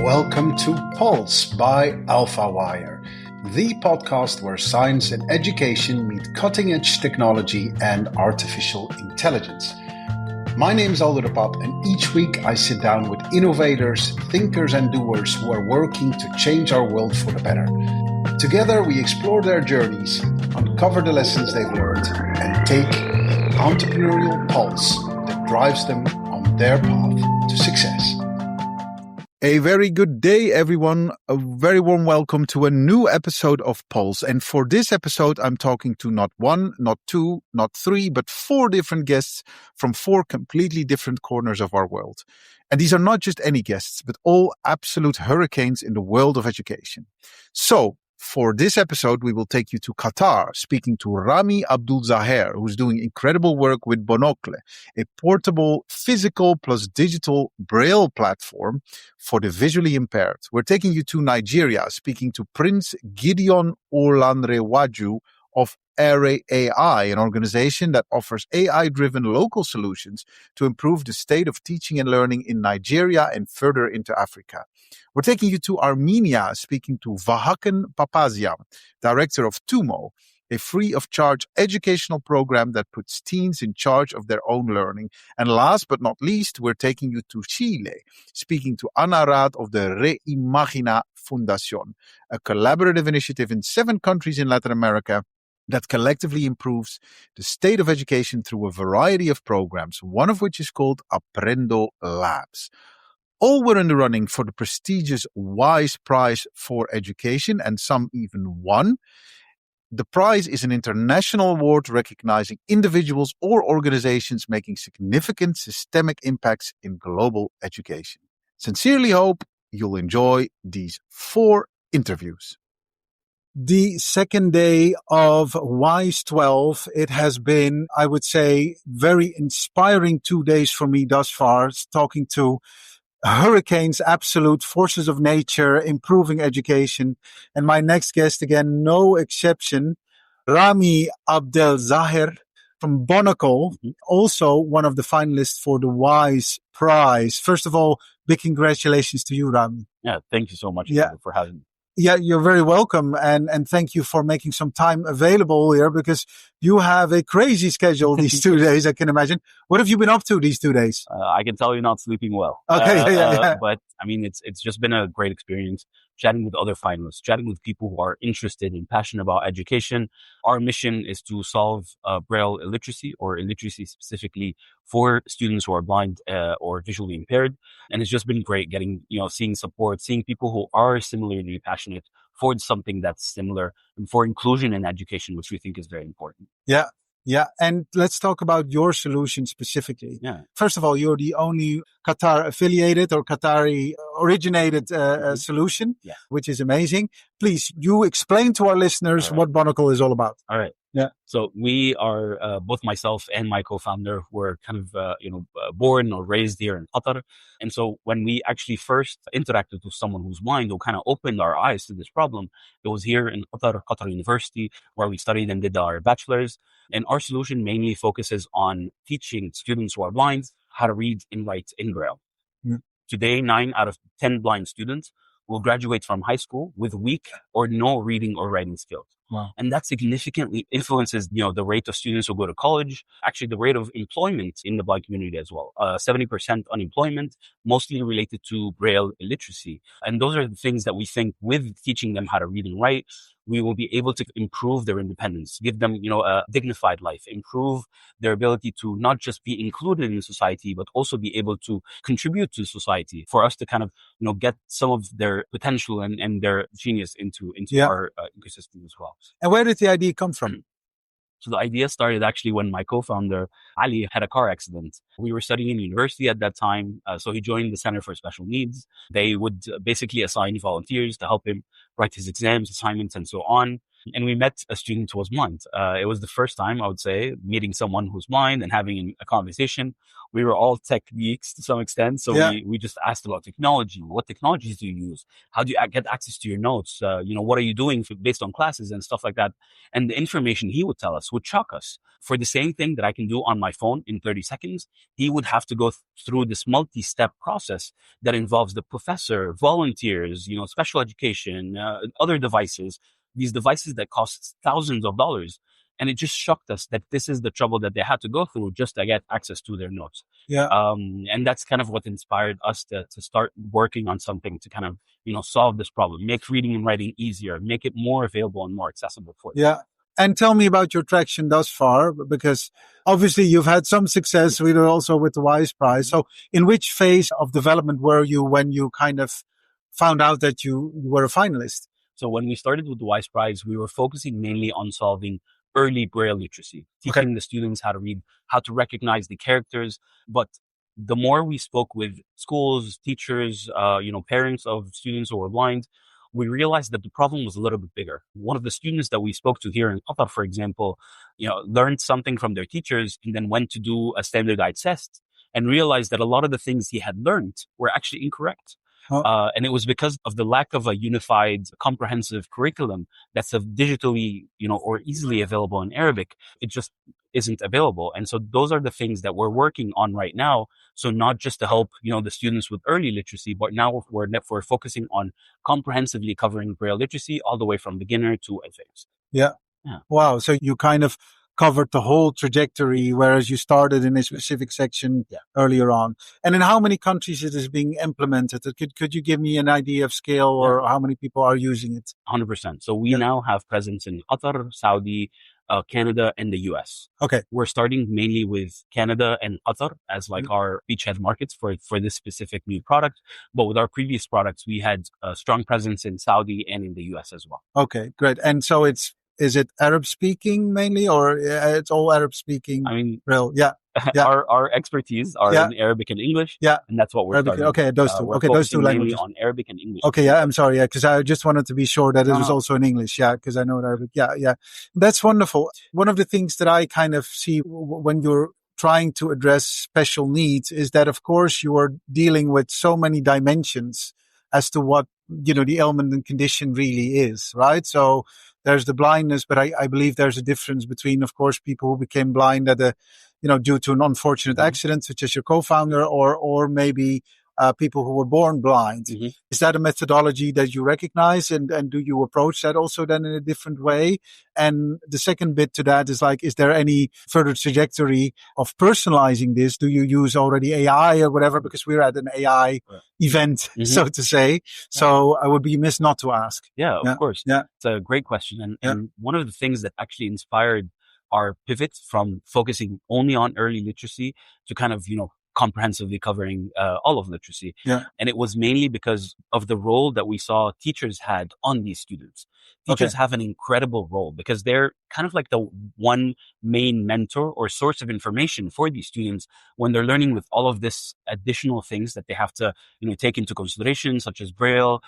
welcome to Pulse by AlphaWire, the podcast where science and education meet cutting-edge technology and artificial intelligence. My name is Aldo de Pap, and each week I sit down with innovators, thinkers and doers who are working to change our world for the better. Together we explore their journeys, uncover the lessons they've learned, and take the entrepreneurial pulse that drives them on their path to success. A very good day, everyone. A very warm welcome to a new episode of Pulse. And for this episode, I'm talking to not one, not two, not three, but four different guests from four completely different corners of our world. And these are not just any guests, but all absolute hurricanes in the world of education. So, for this episode, we will take you to Qatar, speaking to Ramy Abdulzaher, who's doing incredible work with Bonocle, a portable physical plus digital braille platform for the visually impaired. We're taking you to Nigeria, speaking to Prince Gideon Olanrewaju of AreAI, an organization that offers AI-driven local solutions to improve the state of teaching and learning in Nigeria and further into Africa. We're taking you to Armenia, speaking to Vahakn Papazian, director of Tumo, a free-of-charge educational program that puts teens in charge of their own learning. And last but not least, we're taking you to Chile, speaking to Anna Raad of the Reimagina Foundation, a collaborative initiative in 7 countries in Latin America that collectively improves the state of education through a variety of programs, one of which is called Aprendo Labs. All were in the running for the prestigious WISE Prize for Education, and some even won. The prize is an international award recognizing individuals or organizations making significant systemic impacts in global education. Sincerely hope you'll enjoy these 4 interviews. The second day of WISE 12, it has been, I would say, very inspiring 2 days for me thus far, talking to hurricanes, absolute forces of nature, improving education. And my next guest, again, no exception, Ramy Abdulzaher from Bonocle, also one of the finalists for the WISE Prize. First of all, big congratulations to you, Ramy. Yeah, thank you so much for having me. Yeah, you're very welcome. And thank you for making some time available here, because you have a crazy schedule these 2 days, I can imagine. What have you been up to these 2 days? I can tell you're not sleeping well. Okay, yeah. But I mean, it's just been a great experience chatting with other finalists, chatting with people who are interested and passionate about education. Our mission is to solve braille illiteracy, or illiteracy specifically for students who are blind or visually impaired. And it's just been great getting, seeing support, seeing people who are similarly passionate for something that's similar, and for inclusion in education, which we think is very important. Yeah. And let's talk about your solution specifically. Yeah. First of all, you're the only Qatar affiliated or Qatari originated solution, which is amazing. Please, you explain to our listeners what Bonocle is all about. All right. Yeah. So we are, both myself and my co-founder were kind of, born or raised here in Qatar. And so when we actually first interacted with someone who's blind, who kind of opened our eyes to this problem, it was here in Qatar University, where we studied and did our bachelor's. And our solution mainly focuses on teaching students who are blind how to read and write in braille. Today, 9 out of 10 blind students will graduate from high school with weak or no reading or writing skills. Wow. And that significantly influences, the rate of students who go to college, actually the rate of employment in the blind community as well. 70% unemployment, mostly related to braille illiteracy. And those are the things that we think, with teaching them how to read and write, we will be able to improve their independence, give them, a dignified life, improve their ability to not just be included in society, but also be able to contribute to society, for us to kind of, get some of their potential and their genius into our ecosystem as well. And where did the idea come from? So the idea started actually when my co-founder, Ali, had a car accident. We were studying in university at that time. So he joined the Center for Special Needs. They would basically assign volunteers to help him write his exams, assignments, and so on. and we met a student who was blind. It was the first time, I would say, meeting someone who's blind and having a conversation. We were all tech geeks to some extent. So we just asked about technology. What technologies do you use? How do you get access to your notes? What are you doing based on classes and stuff like that? And the information he would tell us would shock us. For the same thing that I can do on my phone in 30 seconds, he would have to go through this multi-step process that involves the professor, volunteers, special education, other devices, these devices that cost thousands of dollars. And it just shocked us that this is the trouble that they had to go through just to get access to their notes. And that's kind of what inspired us to start working on something to kind of, solve this problem, make reading and writing easier, make it more available and more accessible for them. Yeah. And tell me about your traction thus far, because obviously you've had some success also with the WISE Prize. So in which phase of development were you when you kind of found out that you were a finalist? So when we started with the WISE Prize, we were focusing mainly on solving early braille literacy, teaching the students how to read, how to recognize the characters. But the more we spoke with schools, teachers, parents of students who were blind, we realized that the problem was a little bit bigger. One of the students that we spoke to here in Qatar, for example, learned something from their teachers and then went to do a standardized test and realized that a lot of the things he had learned were actually incorrect. And it was because of the lack of a unified, comprehensive curriculum that's digitally, or easily available in Arabic. It just isn't available. And so those are the things that we're working on right now. So not just to help, the students with early literacy, but now we're focusing on comprehensively covering Braille literacy all the way from beginner to advanced. Yeah. Wow. So you kind of covered the whole trajectory, whereas you started in a specific section earlier on. And in how many countries it is being implemented? Could you give me an idea of scale or how many people are using it? 100%. So we now have presence in Qatar, Saudi, Canada, and the US. Okay. We're starting mainly with Canada and Qatar as our beachhead markets for this specific new product. But with our previous products, we had a strong presence in Saudi and in the US as well. Okay, great. And so is it Arab speaking mainly, or it's all Arab speaking? I mean, real, Our expertise are in Arabic and English. And that's what we're Arabic, starting. Okay, those two. Okay, those two languages. On Arabic and English. Okay, I'm sorry. Because I just wanted to be sure that it was also in English. Because I know Arabic. That's wonderful. One of the things that I kind of see when you're trying to address special needs is that, of course, you are dealing with so many dimensions as to what, the ailment and condition really is, right? So there's the blindness, but I believe there's a difference between, of course, people who became blind at due to an unfortunate accident, such as your co-founder, or maybe people who were born blind. Is that a methodology that you recognize, and do you approach that also then in a different way? And the second bit to that is is there any further trajectory of personalizing this? Do you use already AI or whatever? Because we're at an AI event, so to say. So I would be remiss not to ask. Yeah, of course. Yeah. It's a great question. And one of the things that actually inspired our pivot from focusing only on early literacy to kind of, comprehensively covering all of literacy. And it was mainly because of the role that we saw teachers had on these students. Teachers have an incredible role because they're kind of like the one main mentor or source of information for these students when they're learning with all of this additional things that they have to, take into consideration, such as Braille,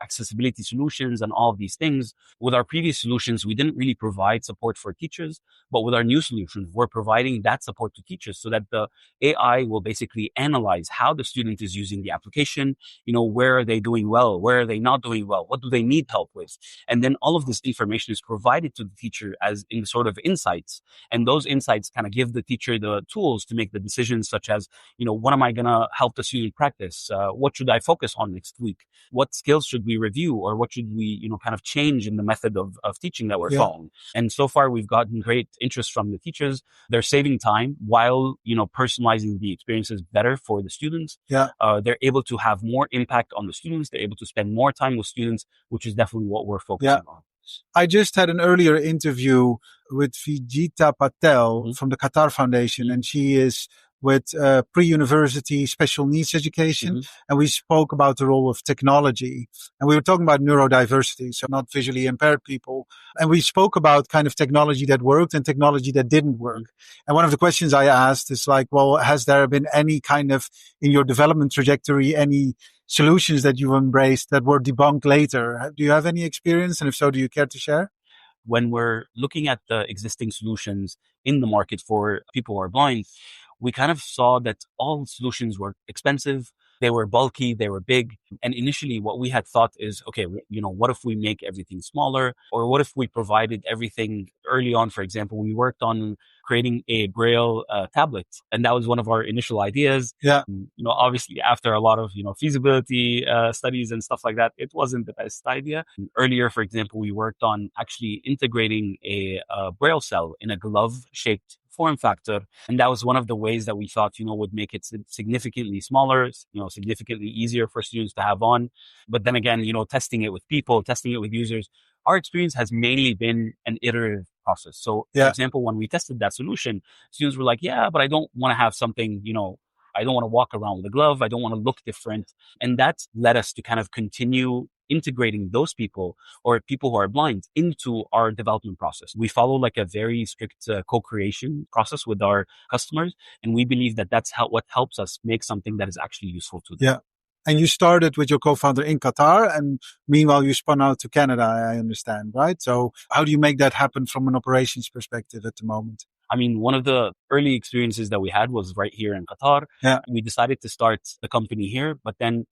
accessibility solutions and all of these things. With our previous solutions, we didn't really provide support for teachers, but with our new solutions, we're providing that support to teachers so that the AI will basically analyze how the student is using the application, where are they doing well, where are they not doing well, what do they need help with? And then all of this information is provided to the teacher as in sort of insights. And those insights kind of give the teacher the tools to make the decisions such as, what am I going to help the student practice? What should I focus on next week? What skills should we review? Or what should we, kind of change in the method of teaching that we're following? And so far, we've gotten great interest from the teachers. They're saving time while, personalizing the experiences better for the students. They're able to have more impact on the students. They're able to spend more time with students, which is definitely what we're focusing on. I just had an earlier interview with Vijita Patel from the Qatar Foundation, and she is with pre-university special needs education. And we spoke about the role of technology. And we were talking about neurodiversity, so not visually impaired people. And we spoke about kind of technology that worked and technology that didn't work. And one of the questions I asked is has there been any kind of, in your development trajectory, any solutions that you embraced that were debunked later? Do you have any experience? And if so, do you care to share? when we're looking at the existing solutions in the market for people who are blind, we kind of saw that all solutions were expensive. They were bulky, they were big. And initially what we had thought is, okay, what if we make everything smaller? Or what if we provided everything early on? For example, we worked on creating a braille tablet, and that was one of our initial ideas. Yeah. Obviously after a lot of, feasibility studies and stuff like that, it wasn't the best idea. Earlier, for example, we worked on actually integrating a braille cell in a glove shaped form factor. And that was one of the ways that we thought, would make it significantly smaller, significantly easier for students to have on. But then again, testing it with people, testing it with users, our experience has mainly been an iterative process. So, for example, when we tested that solution, students were like, yeah, but I don't want to have something, I don't want to walk around with a glove. I don't want to look different. And that led us to kind of continue integrating those people or people who are blind into our development process. We follow like a very strict co-creation process with our customers. And we believe that that's what helps us make something that is actually useful to them. Yeah. And you started with your co-founder in Qatar, and meanwhile you spun out to Canada, I understand, right? So how do you make that happen from an operations perspective at the moment? I mean, one of the early experiences that we had was right here in Qatar. Yeah. We decided to start the company here, but then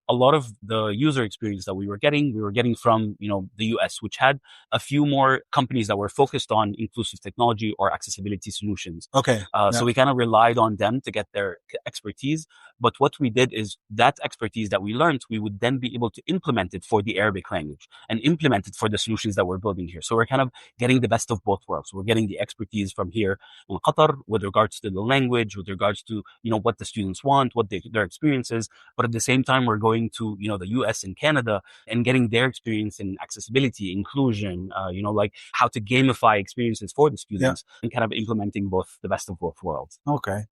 a lot of the user experience that we were getting from, the US, which had a few more companies that were focused on inclusive technology or accessibility solutions. Okay. So we kind of relied on them to get their expertise. But what we did is that expertise that we learned, we would then be able to implement it for the Arabic language and implement it for the solutions that we're building here. So we're kind of getting the best of both worlds. We're getting the expertise from here in Qatar with regards to the language, with regards to, what the students want, what their experience is. But at the same time, we're going to, the US and Canada and getting their experience in accessibility, inclusion, like how to gamify experiences for the students and kind of implementing the best of both worlds. Okay.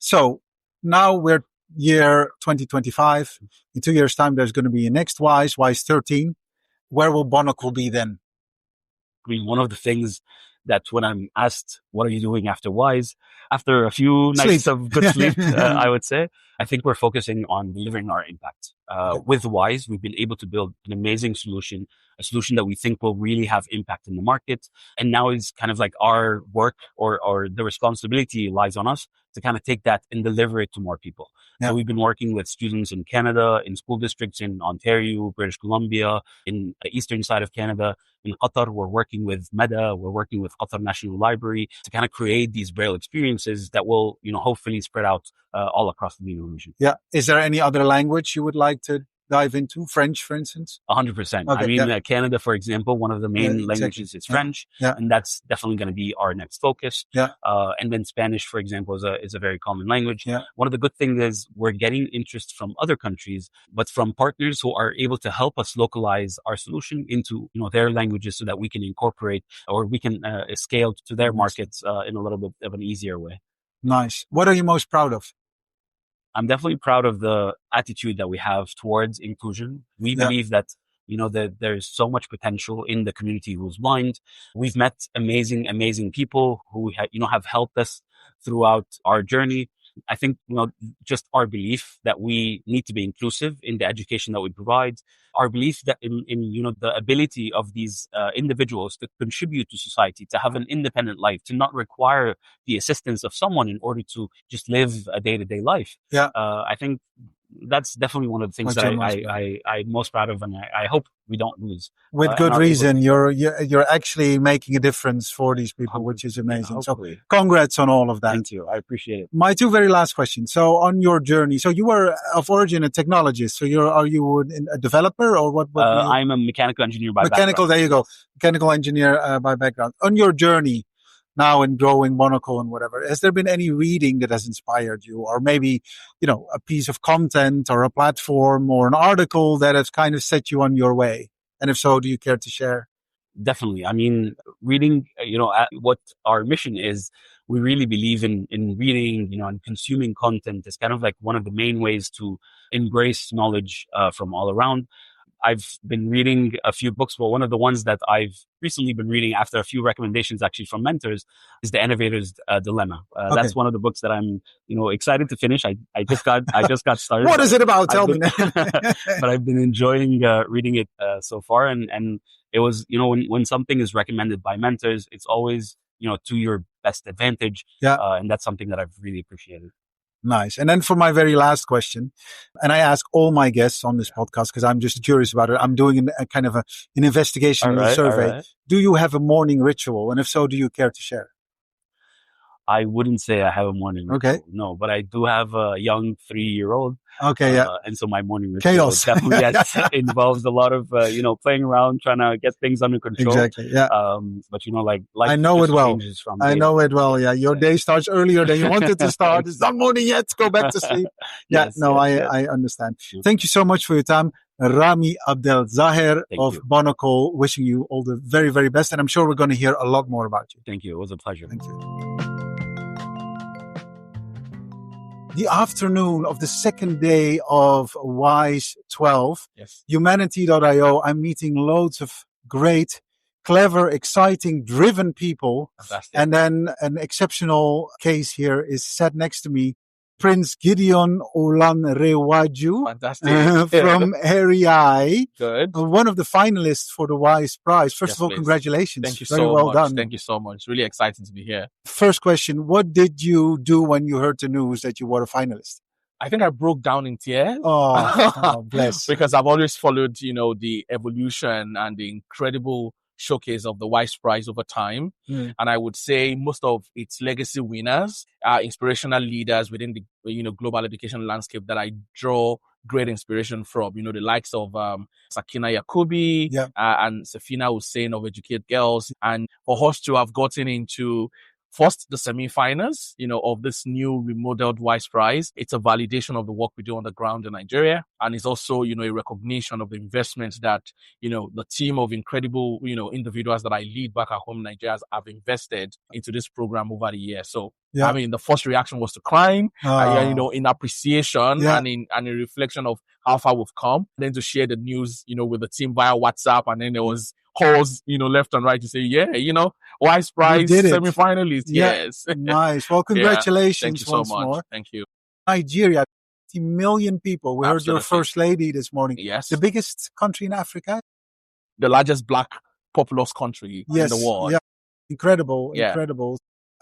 So now we're year 2025. In 2 years' time, there's going to be a next WISE 13. Where will Bonocle be then? I mean, one of the things that when I'm asked, what are you doing after WISE? After a few nights of good sleep, I would say, I think we're focusing on delivering our impact. With WISE, we've been able to build an amazing solution, a solution that we think will really have impact in the market. And now is kind of like our work or the responsibility lies on us to kind of take that and deliver it to more people. Yeah. So we've been working with students in Canada, in school districts in Ontario, British Columbia, in the eastern side of Canada. In Qatar, we're working with MEDA, we're working with Qatar National Library to kind of create these braille experiences that will, hopefully spread out all across the MENA region. Yeah. Is there any other language you would like to dive into? French, for instance? 100%. Okay, I mean, Canada, for example, one of the main languages is French, and that's definitely going to be our next focus. Yeah. And then Spanish, for example, is a very common language. Yeah. One of the good things is we're getting interest from other countries, but from partners who are able to help us localize our solution into, their languages so that we can incorporate or we can scale to their markets in a little bit of an easier way. Nice. What are you most proud of? I'm definitely proud of the attitude that we have towards inclusion. We believe that, that there's so much potential in the community who's blind. We've met amazing people who have helped us throughout our journey. I think, just our belief that we need to be inclusive in the education that we provide, our belief that in the ability of these individuals to contribute to society, to have an independent life, to not require the assistance of someone in order to just live a day-to-day life. Yeah. I think that's definitely one of the things that I'm most proud of, and I hope we don't lose. With good reason. You're actually making a difference for these people, which is amazing. So congrats on all of that. Thank you. I appreciate it. My two very last questions. So on your journey, so you were of origin a technologist. So are you a developer or what? I'm a mechanical engineer by background. There you go. Mechanical engineer by background. On your journey now in growing Bonocle and whatever, has there been any reading that has inspired you, or maybe, a piece of content or a platform or an article that has kind of set you on your way? And if so, do you care to share? Definitely. I mean, reading, what our mission is, we really believe in reading, and consuming content is kind of like one of the main ways to embrace knowledge from all around. I've been reading a few books, but one of the ones that I've recently been reading after a few recommendations actually from mentors is The Innovator's Dilemma. That's one of the books that I'm, excited to finish. I just got started. What is it about? Tell me. But I've been enjoying reading it so far. And it was, when something is recommended by mentors, it's always, to your best advantage. Yeah. And that's something that I've really appreciated. Nice. And then for my very last question, and I ask all my guests on this podcast because I'm just curious about it. I'm doing a kind of an investigation survey. Right. Do you have a morning ritual? And if so, do you care to share? I wouldn't say I have a morning ritual. No, but I do have a young 3-year-old. Okay, yeah. And so my morning ritual definitely involves a lot of, playing around, trying to get things under control. Exactly, yeah. But, life I know it well. I know it well, yeah. Your day starts earlier than you wanted to start. It's not morning yet. Go back to sleep. I understand. Thank you so much for your time. Ramy Abdulzaher of Bonocle, wishing you all the very, very best. And I'm sure we're going to hear a lot more about you. Thank you. It was a pleasure. Thank you. The afternoon of the second day of WISE 12, Humanity.io, I'm meeting loads of great, clever, exciting, driven people. Fantastic. And then an exceptional case here is sat next to me, Prince Gideon Olanrewaju from AreAI. Good. One of the finalists for the WISE Prize. First of all, congratulations. Thank you Very well much. Done. Thank you so much. Really excited to be here. First question, what did you do when you heard the news that you were a finalist? I think I broke down in tears. Oh, bless. Because I've always followed, the evolution and the incredible showcase of the WISE Prize over time. And I would say most of its legacy winners are inspirational leaders within the, global education landscape that I draw great inspiration from, the likes of Sakina Yakubi and Safina Hussein of Educate Girls. And for us to have gotten into first, the semi-finals, of this new remodeled WISE Prize. It's a validation of the work we do on the ground in Nigeria. And it's also, a recognition of the investments that, the team of incredible, individuals that I lead back at home in Nigeria have invested into this program over the years. So, I mean, the first reaction was to cry, in appreciation and in reflection of how far we've come. Then to share the news, with the team via WhatsApp. And then there was calls, left and right to say, WISE Prize semi-finalist. Yes. Nice. Well, congratulations. Thank you so much. More. Thank you. Nigeria, 50 million people. We heard your first lady this morning. Yes. The biggest country in Africa. The largest black populous country in the world. Yeah. Incredible.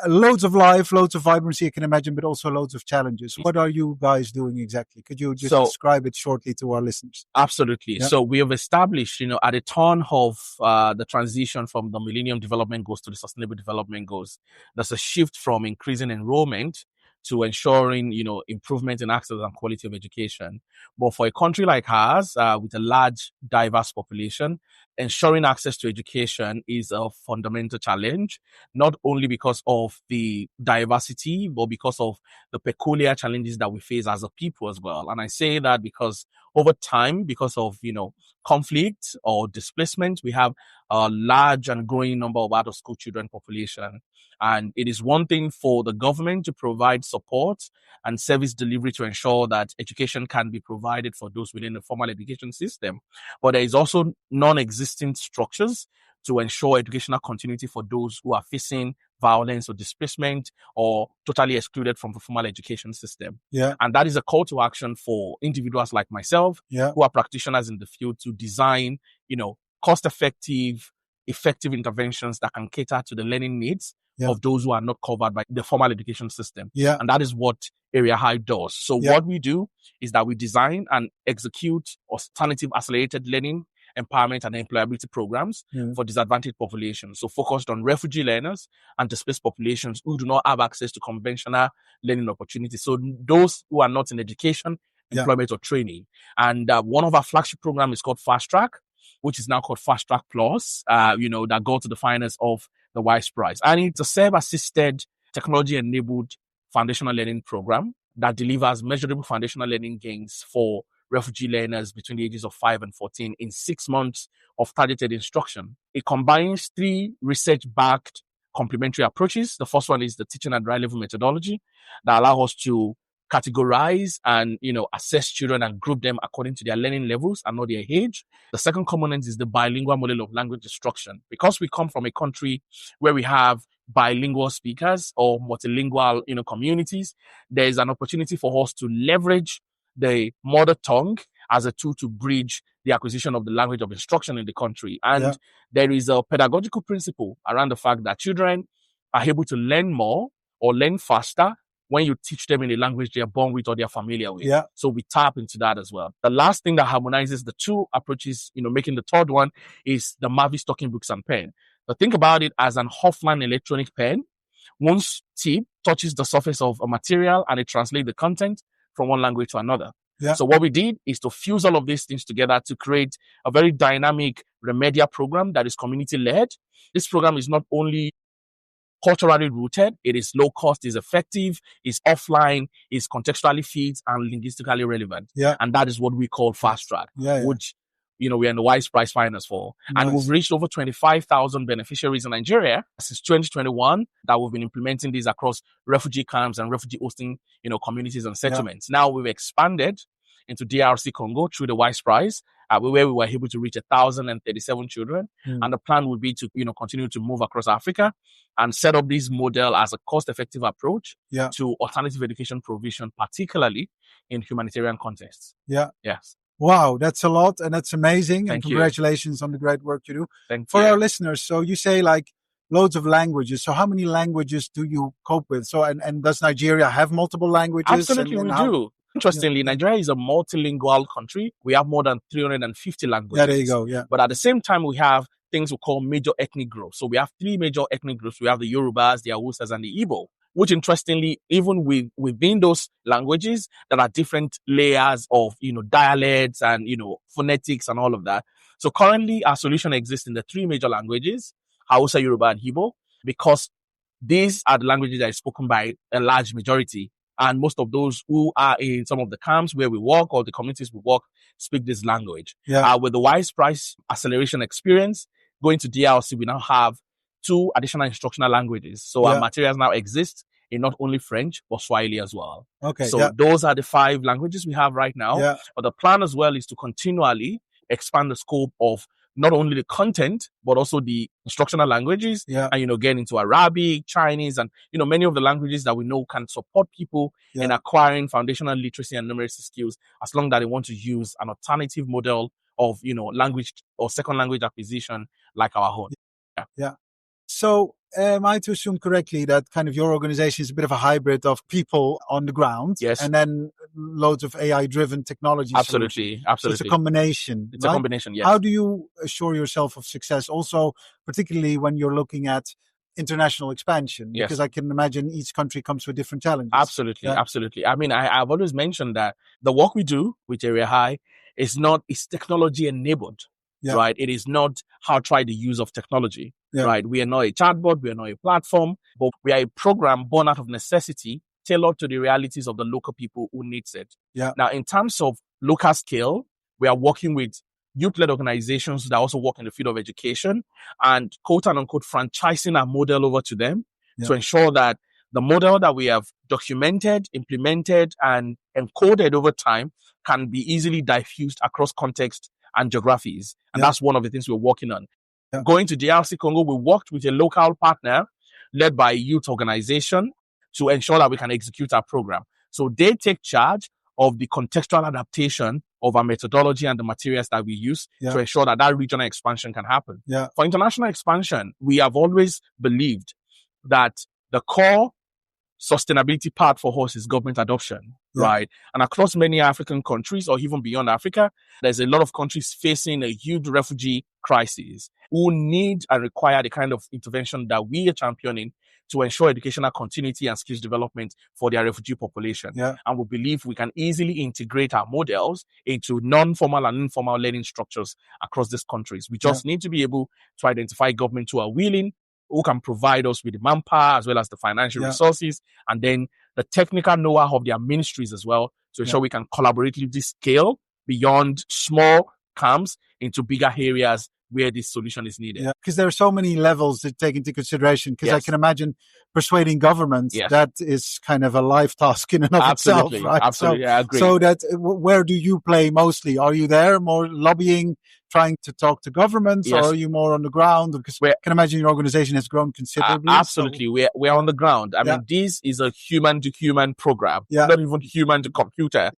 Loads of life, loads of vibrancy, you can imagine, but also loads of challenges. What are you guys doing exactly? Could you just describe it shortly to our listeners? Absolutely. Yeah. So we have established, at the turn of the transition from the Millennium Development Goals to the Sustainable Development Goals, there's a shift from increasing enrollment to ensuring, improvement in access and quality of education. But for a country like ours, with a large, diverse population, ensuring access to education is a fundamental challenge, not only because of the diversity, but because of the peculiar challenges that we face as a people as well. And I say that because over time, because of, conflict or displacement, we have a large and growing number of out-of-school children population. And it is one thing for the government to provide support and service delivery to ensure that education can be provided for those within the formal education system. But there is also non-existent structures to ensure educational continuity for those who are facing violence or displacement or totally excluded from the formal education system. Yeah. And that is a call to action for individuals like myself, who are practitioners in the field, to design, cost-effective, effective interventions that can cater to the learning needs of those who are not covered by the formal education system. Yeah. And that is what AreAI does. So what we do is that we design and execute alternative accelerated learning, empowerment and employability programs for disadvantaged populations. So focused on refugee learners and displaced populations who do not have access to conventional learning opportunities. So those who are not in education, employment or training. And one of our flagship programs is called Fast Track, which is now called Fast Track Plus, that go to the finalists of the WISE Prize. And it's a self-assisted, technology-enabled foundational learning program that delivers measurable foundational learning gains for refugee learners between the ages of 5 and 14 in 6 months of targeted instruction. It combines 3 research-backed complementary approaches. The first one is the teaching at dry level methodology that allow us to categorize and, assess children and group them according to their learning levels and not their age. The second component is the bilingual model of language instruction. Because we come from a country where we have bilingual speakers or multilingual, communities, there is an opportunity for us to leverage the mother tongue as a tool to bridge the acquisition of the language of instruction in the country. And there is a pedagogical principle around the fact that children are able to learn more or learn faster when you teach them in a language they are born with or they are familiar with. Yeah. So we tap into that as well. The last thing that harmonizes the two approaches, making the third one, is the Mavis talking books and pen. So think about it as an offline electronic pen. Once tip touches the surface of a material and it translates the content from one language to another. Yeah. So what we did is to fuse all of these things together to create a very dynamic remedial program that is community-led. This program is not only culturally rooted, it is low cost, is effective, is offline, is contextually fit, and linguistically relevant. Yeah. And that is what we call fast track, which, we're in the Wise Prize finals for. Nice. And we've reached over 25,000 beneficiaries in Nigeria since 2021 that we've been implementing these across refugee camps and refugee hosting, communities and settlements. Now we've expanded into DRC Congo through the Wise Prize, where we were able to reach 1,037 children. And the plan would be to, continue to move across Africa and set up this model as a cost-effective approach to alternative education provision, particularly in humanitarian contexts. Yeah. Yes. Wow, that's a lot and that's amazing. And Thank you. Congratulations on the great work you do. Thank For you. our listeners, so you say like loads of languages. So how many languages do you cope with? So, and does Nigeria have multiple languages? Absolutely, we do. Interestingly, Nigeria is a multilingual country. We have more than 350 languages. Yeah, there you go. Yeah. But at the same time, we have things we call major ethnic groups. So we have three major ethnic groups. We have the Yorubas, the Hausas, and the Igbo, which interestingly, even within those languages, there are different layers of, dialects and, phonetics and all of that. So currently, our solution exists in the three major languages, Hausa, Yoruba, and Igbo, because these are the languages that are spoken by a large majority. And most of those who are in some of the camps where we work or the communities we work speak this language. Yeah. With the Wise Price acceleration experience, going to DRC, we now have 2 additional instructional languages. So our materials now exist in not only French, but Swahili as well. Okay. So those are the 5 languages we have right now. Yeah. But the plan as well is to continually expand the scope of not only the content, but also the instructional languages, and, get into Arabic, Chinese, and, many of the languages that we know can support people in acquiring foundational literacy and numeracy skills, as long as they want to use an alternative model of, language or second language acquisition like our own. Yeah. So am I to assume correctly that kind of your organization is a bit of a hybrid of people on the ground? Yes. And then loads of AI-driven technology Absolutely. solutions? So it's a combination. It's a combination, yes. How do you assure yourself of success? Also, particularly when you're looking at international expansion, because I can imagine each country comes with different challenges. Absolutely. I mean, I've always mentioned that the work we do with AreAI is technology enabled, right? It is not how to try the use of technology, right? We are not a chatbot, we are not a platform, but we are a program born out of necessity, tailored to the realities of the local people who needs it. Yeah. Now, in terms of local scale, we are working with youth-led organizations that also work in the field of education and quote-unquote franchising our model over to them to ensure that the model that we have documented, implemented, and encoded over time can be easily diffused across context and geographies. And that's one of the things we're working on. Yeah. Going to DRC Congo, we worked with a local partner led by a youth organization to ensure that we can execute our program. So they take charge of the contextual adaptation of our methodology and the materials that we use to ensure that that regional expansion can happen. Yeah. For international expansion, we have always believed that the core sustainability part for us is government adoption, right? And across many African countries or even beyond Africa, there's a lot of countries facing a huge refugee crisis who need and require the kind of intervention that we are championing to ensure educational continuity and skills development for their refugee population. Yeah. And we believe we can easily integrate our models into non-formal and informal learning structures across these countries. We just need to be able to identify governments who are willing, who can provide us with the manpower as well as the financial resources, and then the technical know-how of their ministries as well to ensure we can collaboratively scale beyond small camps into bigger areas where this solution is needed. Yeah, because there are so many levels to take into consideration. Because I can imagine persuading governments, that is kind of a life task in and of itself, right? Absolutely, I agree. So that where do you play mostly? Are you there more lobbying, trying to talk to governments, or are you more on the ground? Because I can imagine your organization has grown considerably. Absolutely, so. We're on the ground. I mean, this is a human-to-human program, not even human-to-computer.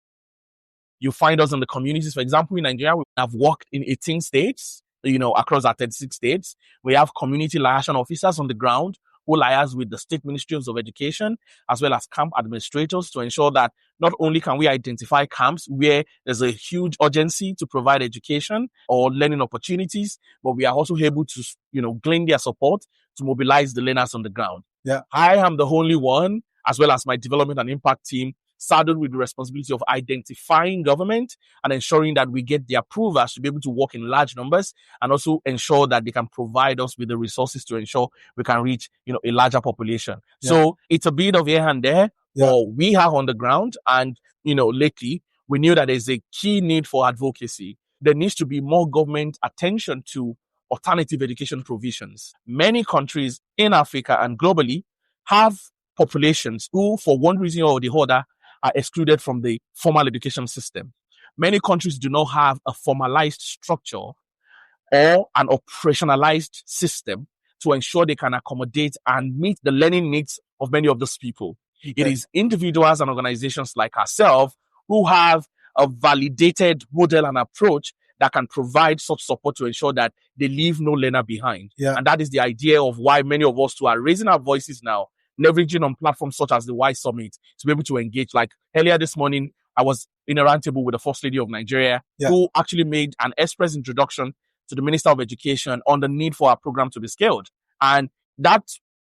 You find us in the communities. For example, in Nigeria, we have worked in 18 states, across our 36 states. We have community liaison officers on the ground who liaise with the state ministries of education, as well as camp administrators, to ensure that not only can we identify camps where there's a huge urgency to provide education or learning opportunities, but we are also able to, glean their support to mobilize the learners on the ground. Yeah. I am the only one, as well as my development and impact team, saddled with the responsibility of identifying government and ensuring that we get the approvals to be able to work in large numbers, and also ensure that they can provide us with the resources to ensure we can reach, a larger population. Yeah. So it's a bit of here and there, but we are on the ground. And, lately we knew that there's a key need for advocacy. There needs to be more government attention to alternative education provisions. Many countries in Africa and globally have populations who, for one reason or the other, are excluded from the formal education system. Many countries do not have a formalized structure or an operationalized system to ensure they can accommodate and meet the learning needs of many of those people. It is individuals and organizations like ourselves who have a validated model and approach that can provide such support to ensure that they leave no learner behind. Yeah. And that is the idea of why many of us too are raising our voices now, leveraging on platforms such as the Y Summit to be able to engage. Like earlier this morning, I was in a roundtable with the First Lady of Nigeria, who actually made an express introduction to the Minister of Education on the need for our program to be scaled. And that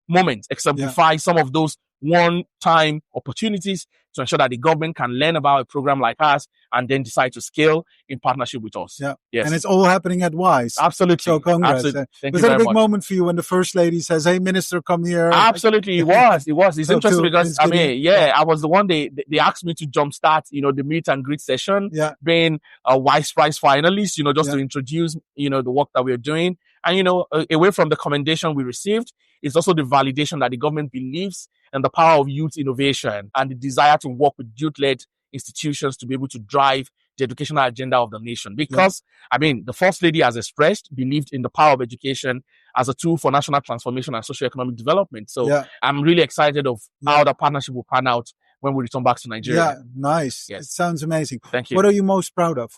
moment exemplifies some of those one-time opportunities to ensure that the government can learn about a program like us and then decide to scale in partnership with us. Yeah. Yes. And it's all happening at WISE. Absolutely. So congrats. Was that a big moment for you when the First Lady says, "Hey, Minister, come here"? Absolutely. It was. It's so interesting because, I was the one they asked me to jumpstart, the meet and greet session, being a WISE Prize finalist, just to introduce, the work that we're doing. And, away from the commendation we received, it's also the validation that the government believes in the power of youth innovation and the desire to work with youth-led institutions to be able to drive the educational agenda of the nation. Because, the First Lady has expressed, believed in the power of education as a tool for national transformation and socioeconomic development. So I'm really excited of how the partnership will pan out when we return back to Nigeria. Yeah, nice. Yes. It sounds amazing. Thank you. What are you most proud of?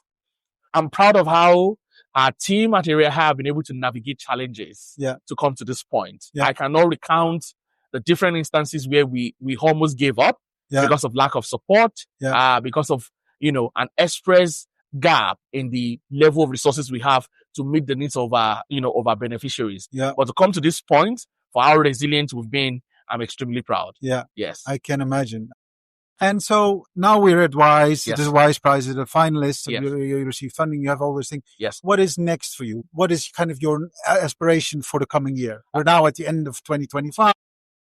I'm proud of how our team at AreAI have been able to navigate challenges to come to this point. I cannot recount the different instances where we almost gave up because of lack of support, because of, an express gap in the level of resources we have to meet the needs of our beneficiaries. Yeah. But to come to this point, for how resilient we've been, I'm extremely proud. Yeah. Yes. I can imagine. And so now we're at WISE, the WISE Prize, the finalists, you receive funding, you have all those things. Yes. What is next for you? What is kind of your aspiration for the coming year? We're now at the end of 2025.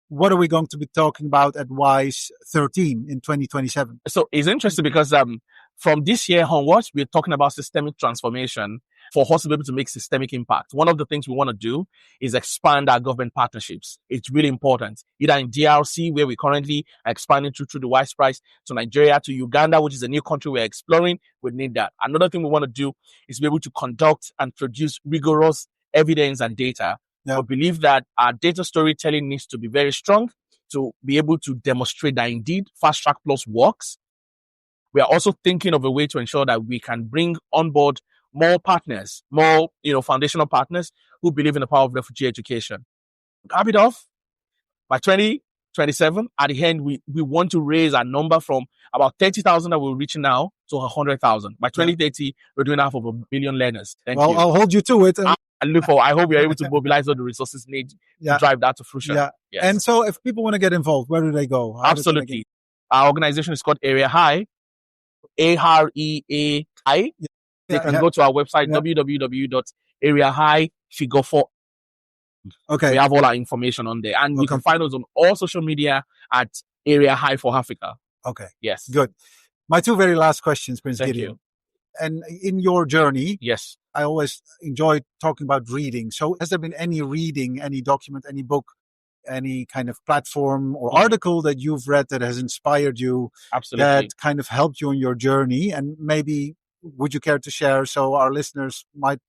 What are we going to be talking about at WISE 13 in 2027? So it's interesting because from this year onwards, we're talking about systemic transformation for us to be able to make systemic impact. One of the things we want to do is expand our government partnerships. It's really important, either in DRC, where we currently are expanding through the WISE Prize, to Nigeria, to Uganda, which is a new country we're exploring. We need that. Another thing we want to do is be able to conduct and produce rigorous evidence and data. Yeah. We believe that our data storytelling needs to be very strong to be able to demonstrate that indeed Fast Track Plus works. We are also thinking of a way to ensure that we can bring on board more partners, more, foundational partners who believe in the power of refugee education. Cap it off by 2027. At the end, we want to raise our number from about 30,000 that we're reaching now to 100,000. By 2030, we're doing half of 1 million learners. Thank you. I'll hold you to it. I hope we're able to mobilize all the resources needed to drive that to fruition. Yeah. Yes. And so if people want to get involved, where do they go? Absolutely. Our organization is called AreAI, AreAI. They can go to our website, www.areai.figure4. Okay. We have all our information on there. And you can find us on all social media at AreAI for Africa. Okay. Yes. Good. My two very last questions, Prince Thank Gideon. you. And in your journey, Yes. I always enjoy talking about reading. So has there been any reading, any document, any book, any kind of platform or article that you've read that has inspired you, Absolutely. that kind of helped you on your journey? And maybe would you care to share so our listeners might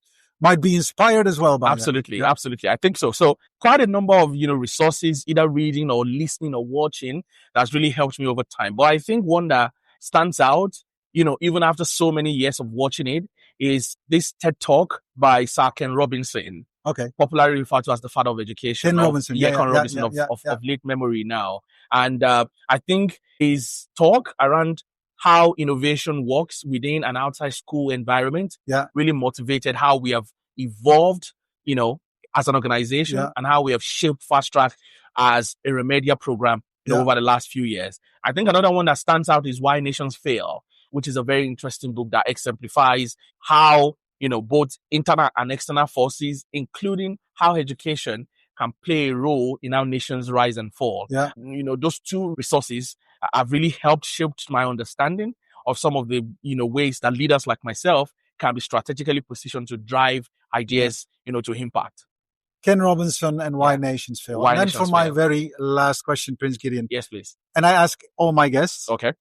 be inspired as well by Absolutely. that? Yeah. Absolutely. I think so. So quite a number of, resources, either reading or listening or watching, that's really helped me over time. But I think one that stands out, even after so many years of watching it, is this TED Talk by Sir Ken Robinson, Okay. popularly referred to as the father of education. Ken Robinson. Ken Robinson of late memory now. And I think his talk around how innovation works within an outside school environment really motivated how we have evolved, as an organization, and how we have shaped Fast Track as a remedial program over the last few years. I think another one that stands out is Why Nations Fail, which is a very interesting book that exemplifies how, both internal and external forces, including how education can play a role in how nations rise and fall. Yeah. Those two resources have really helped shape my understanding of some of the, ways that leaders like myself can be strategically positioned to drive ideas, to impact. Ken Robinson and Why Nations Fail. Why and then Nations for my Fail. very last question, Prince Gideon. Yes, please. And I ask all my guests, Okay.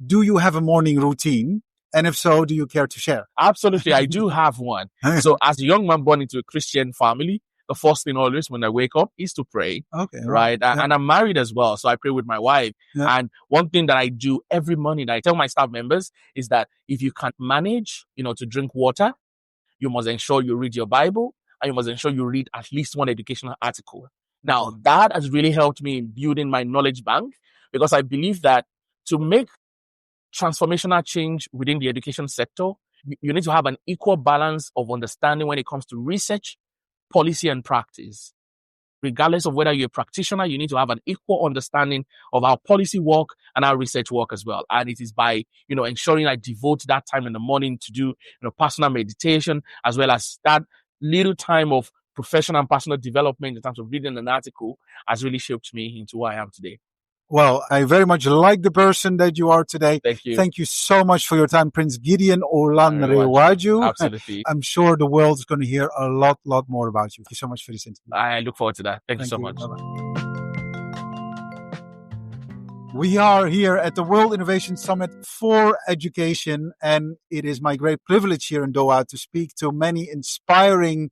do you have a morning routine? And if so, do you care to share? Absolutely. I do have one. So as a young man born into a Christian family, the first thing always when I wake up is to pray. Okay. Right. And I'm married as well. So I pray with my wife. Yeah. And one thing that I do every morning that I tell my staff members is that if you can't manage, to drink water, you must ensure you read your Bible and you must ensure you read at least one educational article. Now, that has really helped me in building my knowledge bank, because I believe that to make transformational change within the education sector, you need to have an equal balance of understanding when it comes to research, policy, and practice. Regardless of whether you're a practitioner, you need to have an equal understanding of how policy work and how research work as well. And it is by, ensuring I devote that time in the morning to do, personal meditation, as well as that little time of professional and personal development in terms of reading an article, has really shaped me into who I am today. Well, I very much like the person that you are today. Thank you. Thank you so much for your time, Prince Gideon Olanrewaju. Absolutely. I'm sure the world is going to hear a lot more about you. Thank you so much for this interview. I look forward to that. Thank you so much. Bye-bye. We are here at the World Innovation Summit for Education, and it is my great privilege here in Doha to speak to many inspiring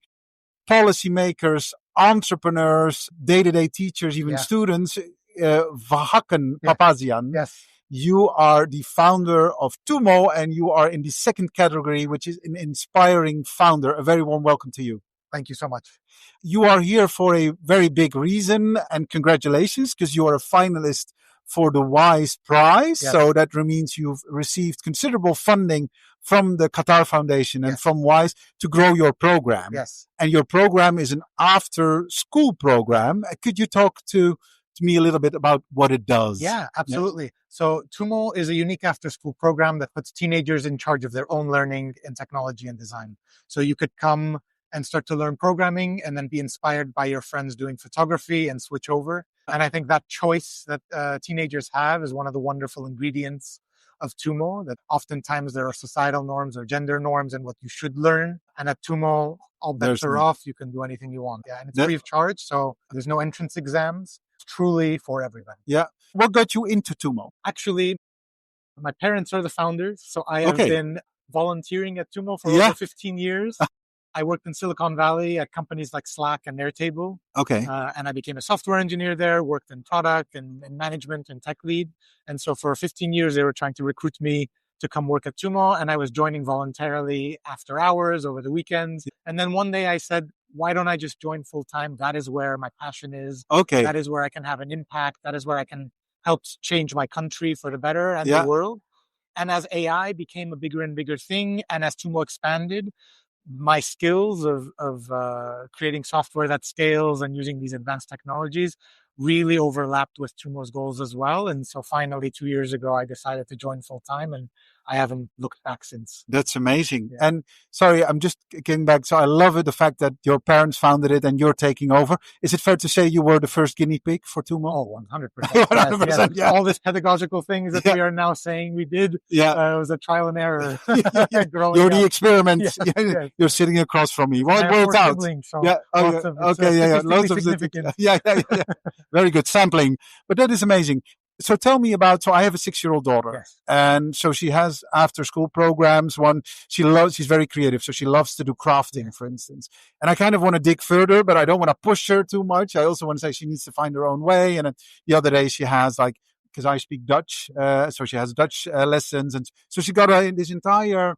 policymakers, entrepreneurs, day-to-day teachers, even students. Vahakn Papazian. Yes. You are the founder of Tumo, and you are in the second category, which is an inspiring founder. A very warm welcome to you. Thank you so much. You are here for a very big reason, and congratulations, because you are a finalist for the WISE Prize. Yes. So that means you've received considerable funding from the Qatar Foundation and from WISE to grow your program. Yes. And your program is an after-school program. Could you talk to me a little bit about what it does? Yeah, absolutely. Yeah. So Tumo is a unique after-school program that puts teenagers in charge of their own learning in technology and design. So you could come and start to learn programming and then be inspired by your friends doing photography and switch over. And I think that choice that teenagers have is one of the wonderful ingredients of Tumo, that oftentimes there are societal norms or gender norms in what you should learn. And at Tumo, all bets are off. You can do anything you want. Yeah, and it's free of charge. So there's no entrance exams. Truly for everybody. Yeah. What got you into Tumo? Actually, my parents are the founders. So I have been volunteering at Tumo for over 15 years. I worked in Silicon Valley at companies like Slack and Airtable. Okay. And I became a software engineer there, worked in product and management and tech lead. And so for 15 years, they were trying to recruit me to come work at Tumo. And I was joining voluntarily after hours, over the weekends. And then one day I said, why don't I just join full time? That is where my passion is. Okay. That is where I can have an impact. That is where I can help change my country for the better and the world. And as AI became a bigger and bigger thing, and as Tumo expanded, my skills of creating software that scales and using these advanced technologies really overlapped with Tumo's goals as well. And so finally, 2 years ago, I decided to join full time, and I haven't looked back since. That's amazing. Yeah. And sorry, I'm just getting back. So I love it, the fact that your parents founded it and you're taking over. Is it fair to say you were the first guinea pig for Tumo? Oh, 100%. 100%, Yes. yeah. All this pedagogical things that we are now saying we did, Yeah. it was a trial and error. You're the experiment. Yes. You're sitting across from me. Well, I it have worked 4 out. siblings, so Yeah. lots of, Loads of significant. Yeah. Very good sampling. But that is amazing. So tell me about, so I have a 6-year-old daughter. Yes. And so she has after school programs. She's very creative. So she loves to do crafting, for instance. And I kind of want to dig further, but I don't want to push her too much. I also want to say she needs to find her own way. And the other day she has because I speak Dutch. So she has Dutch lessons. And so she got this entire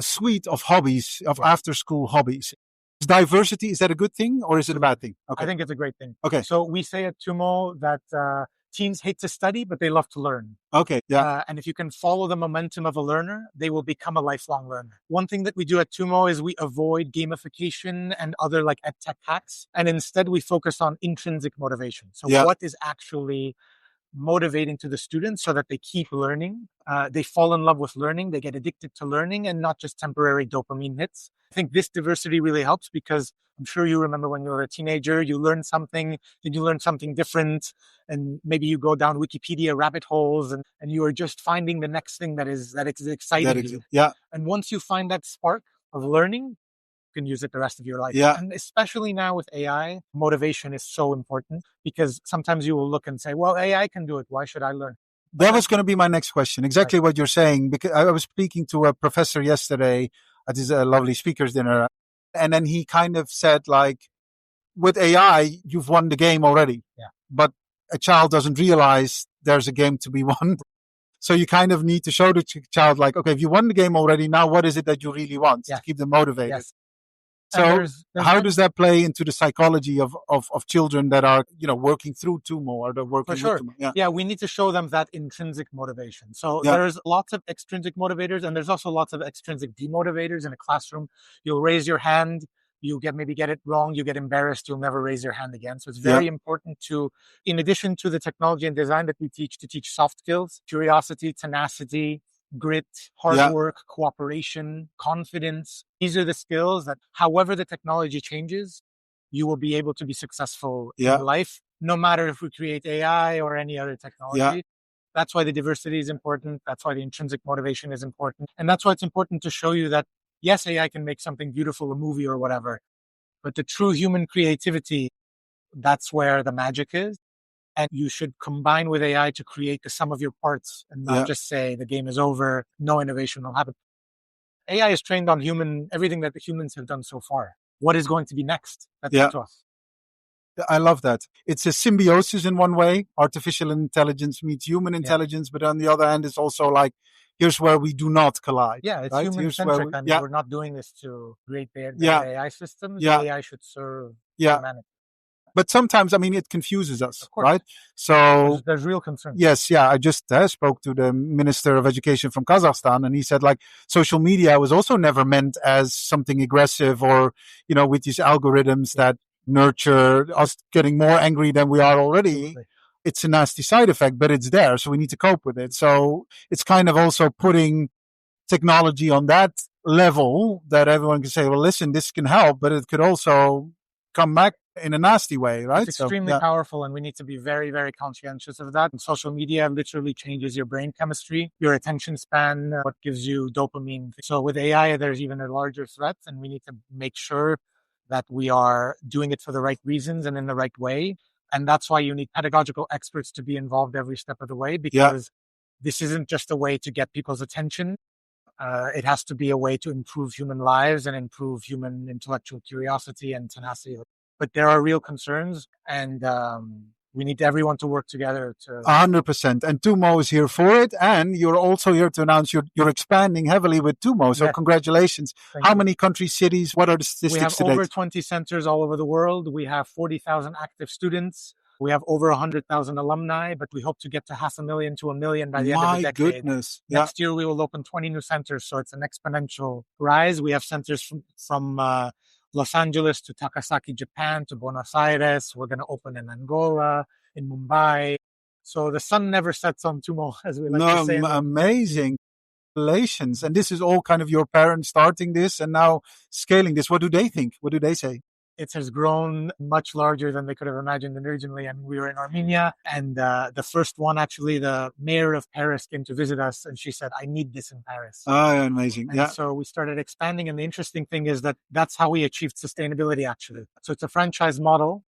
suite of hobbies, of after school hobbies. Is diversity, is that a good thing or is it a bad thing? Okay. I think it's a great thing. Okay. So we say at Tumo that teens hate to study, but they love to learn. Okay. Yeah. And if you can follow the momentum of a learner, they will become a lifelong learner. One thing that we do at Tumo is we avoid gamification and other ed tech hacks. And instead we focus on intrinsic motivation. So what is actually motivating to the students so that they keep learning. They fall in love with learning. They get addicted to learning and not just temporary dopamine hits. I think this diversity really helps because I'm sure you remember when you were a teenager, you learned something, then you learned something different. And maybe you go down Wikipedia rabbit holes and you are just finding the next thing that is exciting you. Yeah. And once you find that spark of learning, can use it the rest of your life. Yeah. And especially now with AI, motivation is so important because sometimes you will look and say, well, AI can do it. Why should I learn? That was going to be my next question. Exactly what you're saying. Because I was speaking to a professor yesterday at his lovely speakers dinner. And then he kind of said, with AI, you've won the game already. Yeah. But a child doesn't realize there's a game to be won. So you kind of need to show the child, okay, if you won the game already, now what is it that you really want to keep them motivated? Yes. So there's how does that play into the psychology of children that are, working through Tumo or they're working For sure. with Tumo? Yeah, we need to show them that intrinsic motivation. So there's lots of extrinsic motivators and there's also lots of extrinsic demotivators in a classroom. You'll raise your hand, you maybe get it wrong, you get embarrassed, you'll never raise your hand again. So it's very important to, in addition to the technology and design that we teach, to teach soft skills, curiosity, tenacity, grit, hard work, cooperation, confidence. These are the skills that, however the technology changes, you will be able to be successful in life, no matter if we create AI or any other technology. Yeah. That's why the diversity is important. That's why the intrinsic motivation is important. And that's why it's important to show you that, yes, AI can make something beautiful, a movie or whatever, but the true human creativity, that's where the magic is. And you should combine with AI to create the sum of your parts and not just say the game is over, no innovation will happen. AI is trained on everything that the humans have done so far. What is going to be next? That's up to us. I love that. It's a symbiosis in one way. Artificial intelligence meets human intelligence, but on the other hand, it's also here's where we do not collide. Yeah, it's right? human-centric. We're not doing this to create their AI systems. The AI should serve humanity. But sometimes, it confuses us, right? So there's real concern. Yes, I just spoke to the Minister of Education from Kazakhstan, and he said social media was also never meant as something aggressive or, with these algorithms that nurture us getting more angry than we are already. Absolutely. It's a nasty side effect, but it's there, so we need to cope with it. So it's kind of also putting technology on that level that everyone can say, well, listen, this can help, but it could also come back in a nasty way, right? It's extremely powerful, and we need to be very, very conscientious of that. And social media literally changes your brain chemistry, your attention span, what gives you dopamine. So with AI, there's even a larger threat, and we need to make sure that we are doing it for the right reasons and in the right way. And that's why you need pedagogical experts to be involved every step of the way, because this isn't just a way to get people's attention. It has to be a way to improve human lives and improve human intellectual curiosity and tenacity. But there are real concerns, and we need everyone to work together. 100%. And Tumo is here for it. And you're also here to announce you're expanding heavily with Tumo. So congratulations. How many countries, cities? What are the statistics today? We have over 20 centers all over the world. We have 40,000 active students. We have over 100,000 alumni, but we hope to get to 500,000 to 1 million by the end of the decade. My goodness. Next year, we will open 20 new centers. So it's an exponential rise. We have centers from Los Angeles to Takasaki, Japan, to Buenos Aires. We're going to open in Angola, in Mumbai. So the sun never sets on Tumo, as we like to say. Amazing. Congratulations. And this is all kind of your parents starting this and now scaling this. What do they think? What do they say? It has grown much larger than they could have imagined originally. And we were in Armenia, and the first one, actually, the mayor of Paris came to visit us, and she said, "I need this in Paris." Oh, amazing. And so we started expanding. And the interesting thing is that that's how we achieved sustainability, actually. So it's a franchise model.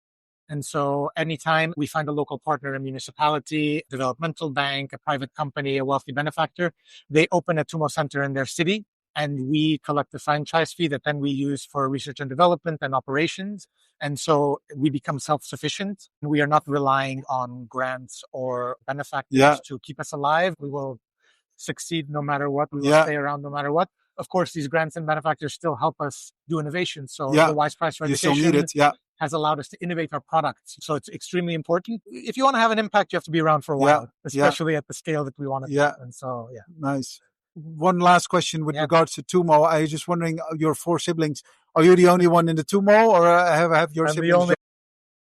And so anytime we find a local partner, a municipality, developmental bank, a private company, a wealthy benefactor, they open a Tumo center in their city, and we collect the franchise fee that then we use for research and development and operations. And so we become self-sufficient. We are not relying on grants or benefactors to keep us alive. We will succeed no matter what. We will stay around no matter what. Of course, these grants and benefactors still help us do innovation. So the Wise Prize for Education has allowed us to innovate our products. So it's extremely important. If you want to have an impact, you have to be around for a while, especially at the scale that we want to. And so, Nice. One last question with regards to Tumo. I was just wondering, your 4 siblings, are you the only one in the Tumo, or have your siblings? The only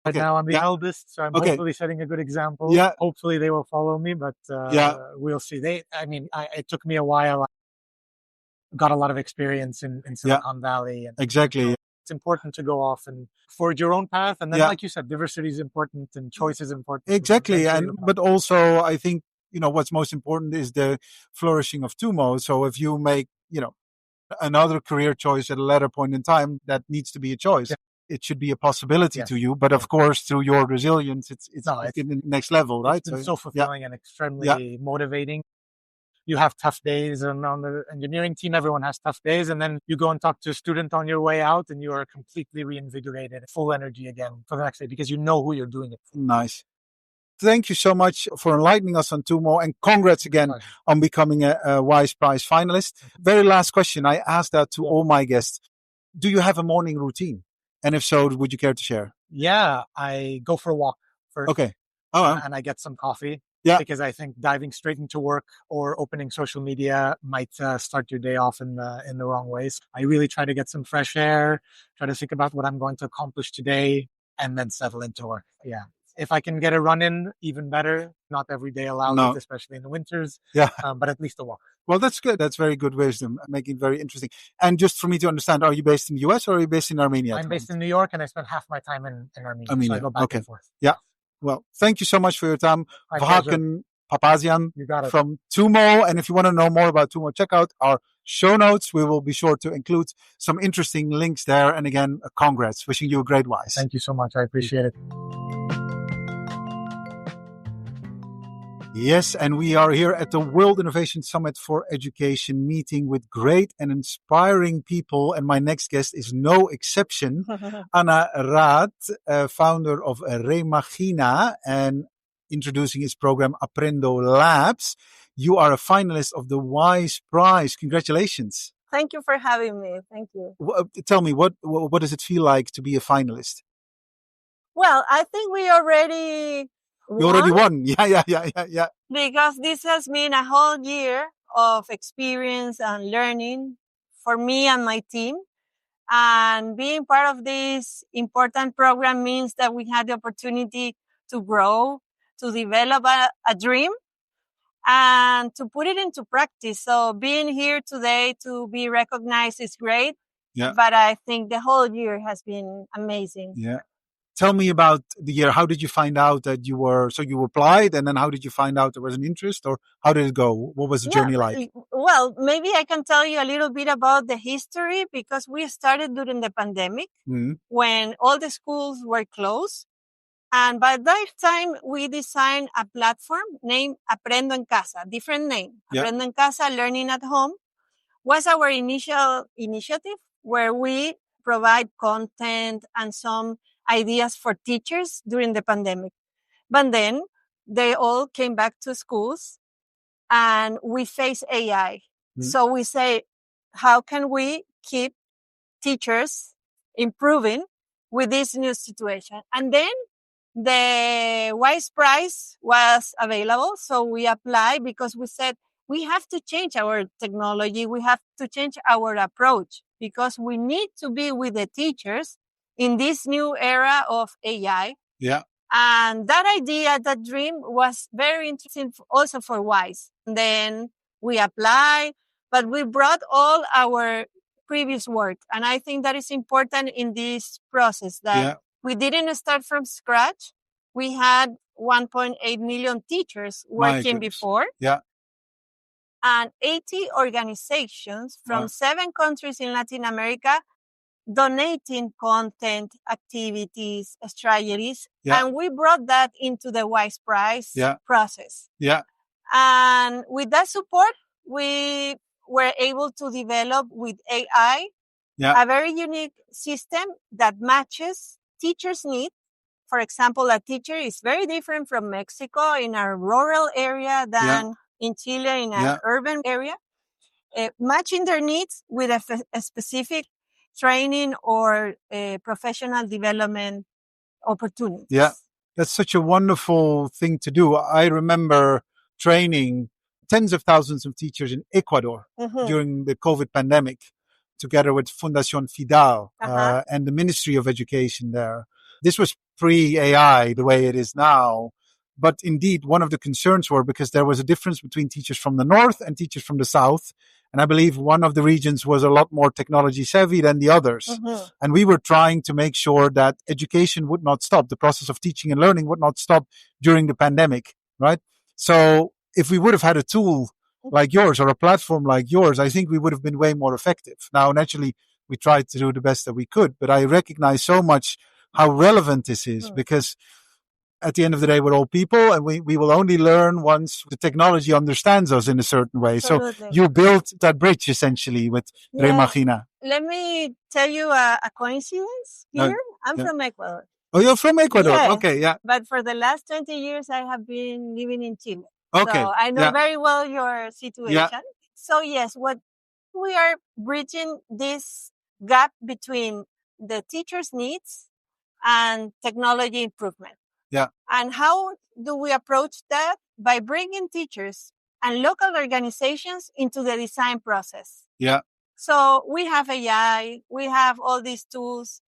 right now. I'm the eldest, so I'm hopefully setting a good example. Hopefully they will follow me, but we'll see. It took me a while. I got a lot of experience in Silicon Valley. And exactly. It's important to go off and forge your own path. And then, like you said, diversity is important and choice is important. Exactly. But also, I think, what's most important is the flourishing of Tumo. So if you make, another career choice at a later point in time, that needs to be a choice. It should be a possibility to you. But of course, through your resilience, it's in the next level, right? It's been so fulfilling and extremely motivating. You have tough days, and on the engineering team, everyone has tough days. And then you go and talk to a student on your way out, and you are completely reinvigorated, full energy again for the next day, because you know who you're doing it for. Nice. Thank you so much for enlightening us on Tumo, and congrats again on becoming a Wise Prize finalist. Very last question. I asked that to all my guests. Do you have a morning routine? And if so, would you care to share? Yeah, I go for a walk first. Okay. And I get some coffee. Yeah. Because I think diving straight into work or opening social media might start your day off in the wrong ways. I really try to get some fresh air, try to think about what I'm going to accomplish today, and then settle into work. Yeah. If I can get a run in, even better. Not every day allows it, especially in the winters. Yeah. But at least a walk. Well, that's good. That's very good wisdom, making it very interesting. And just for me to understand, are you based in the US or are you based in Armenia? I'm based in New York, and I spend half my time in Armenia. So I go back and forth. Yeah. Well, thank you so much for your time. Vahakn Papazian from Tumo. And if you want to know more about Tumo, check out our show notes. We will be sure to include some interesting links there. And again, congrats. Wishing you a great Wise. Thank you so much. I appreciate it. Yes, and we are here at the World Innovation Summit for Education, meeting with great and inspiring people. And my next guest is no exception. Anna Raad, founder of Reimagina, and introducing his program Aprendo Labs. You are a finalist of the Wise Prize. Congratulations. Thank you for having me. Thank you. Tell me, what does it feel like to be a finalist? Well, I think we already won. You already won. Yeah. Because this has been a whole year of experience and learning for me and my team. And being part of this important program means that we had the opportunity to grow, to develop a dream, and to put it into practice. So being here today to be recognized is great. Yeah. But I think the whole year has been amazing. Yeah. Tell me about the year. How did you find out that you applied, and then how did you find out there was an interest, or how did it go? What was the journey like? Well, maybe I can tell you a little bit about the history, because we started during the pandemic when all the schools were closed. And by that time, we designed a platform named Aprendo en Casa, different name. Aprendo en Casa, Learning at Home, was our initial initiative where we provide content and some ideas for teachers during the pandemic. But then they all came back to schools and we face AI. So we say, how can we keep teachers improving with this new situation? And then the Wise Prize was available. So we applied because we said, we have to change our technology. We have to change our approach because we need to be with the teachers in this new era of AI. Yeah. And that idea, that dream was very interesting also for Wise. And then we applied, but we brought all our previous work. And I think that is important in this process, that we didn't start from scratch. We had 1.8 million teachers working before. Yeah. And 80 organizations from 7 countries in Latin America donating content, activities, strategies. And we brought that into the WISE Prize process. Yeah. And with that support, we were able to develop with AI a very unique system that matches teachers' needs. For example, a teacher is very different from Mexico in a rural area than in Chile in an urban area. Matching their needs with a specific training or professional development opportunities. Yeah, that's such a wonderful thing to do. I remember training tens of thousands of teachers in Ecuador during the COVID pandemic, together with Fundación Fidal and the Ministry of Education there. This was pre-AI, the way it is now. But indeed, one of the concerns were because there was a difference between teachers from the north and teachers from the south. And I believe one of the regions was a lot more technology savvy than the others. And we were trying to make sure that education would not stop. The process of teaching and learning would not stop during the pandemic, right? So if we would have had a tool like yours or a platform like yours, I think we would have been way more effective. Now, naturally, we tried to do the best that we could, but I recognize so much how relevant this is because at the end of the day, we're all people, and we will only learn once the technology understands us in a certain way. Absolutely. So you built that bridge essentially with Reimagina. Let me tell you a coincidence here. I'm from Ecuador. Oh, you're from Ecuador? Yes. Okay, yeah. But for the last 20 years, I have been living in Chile. Okay. So I know very well your situation. Yeah. So yes, what we are bridging this gap between the teacher's needs and technology improvement. Yeah. And how do we approach that? By bringing teachers and local organizations into the design process. Yeah. So we have AI, we have all these tools,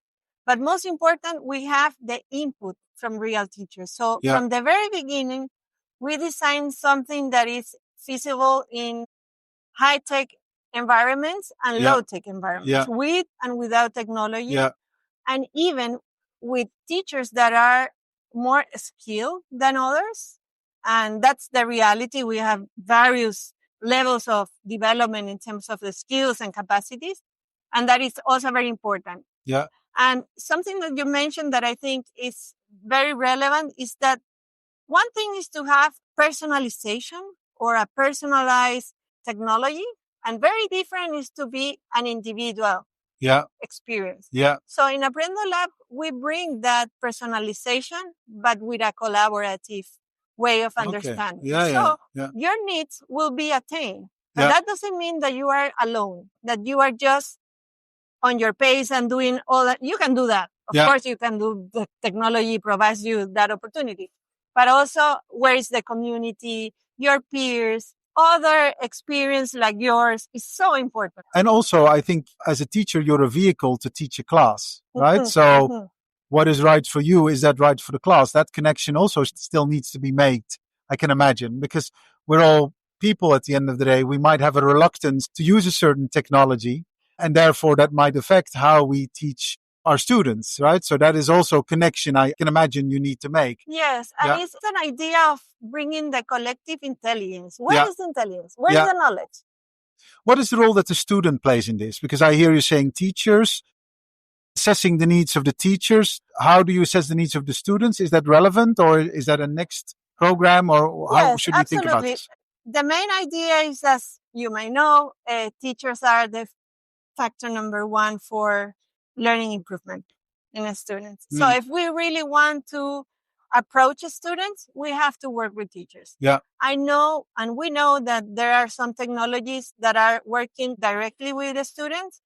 but most important, we have the input from real teachers. So from the very beginning, we designed something that is feasible in high-tech environments and low-tech environments, with and without technology, and even with teachers that are more skilled than others. And that's the reality. We have various levels of development in terms of the skills and capacities. And that is also very important. Yeah. And something that you mentioned that I think is very relevant is that one thing is to have personalization or a personalized technology, and very different is to be an individual experience. Yeah. So in Aprendo Lab, we bring that personalization, but with a collaborative way of understanding. So your needs will be attained. But that doesn't mean that you are alone, that you are just on your pace and doing all that. You can do that. Of course, you can do. The technology provides you that opportunity. But also, where is the community, your peers, other experience like yours is so important. And also, I think as a teacher, you're a vehicle to teach a class, right? So what is right for you, is that right for the class? That connection also still needs to be made, I can imagine, because we're all people at the end of the day. We might have a reluctance to use a certain technology, and therefore that might affect how we teach our students, right? So that is also connection I can imagine you need to make. Yes, and it's an idea of bringing the collective intelligence. Where is the intelligence? Where is the knowledge? What is the role that the student plays in this? Because I hear you saying teachers, assessing the needs of the teachers. How do you assess the needs of the students? Is that relevant, or is that a next program, or how should we think about this? The main idea is, as you may know, teachers are the factor number one for learning improvement in a student. So if we really want to approach students, we have to work with teachers. Yeah. I know, and we know that there are some technologies that are working directly with the students,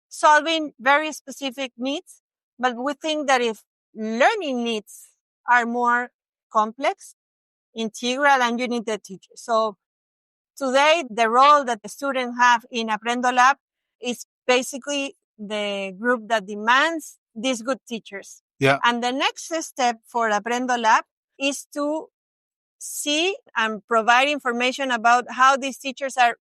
solving very specific needs. But we think that if learning needs are more complex, integral, and you need the teacher. So today, the role that the students have in Aprendo Lab is basically the group that demands these good teachers. Yeah. And the next step for Aprendo Lab is to see and provide information about how these teachers are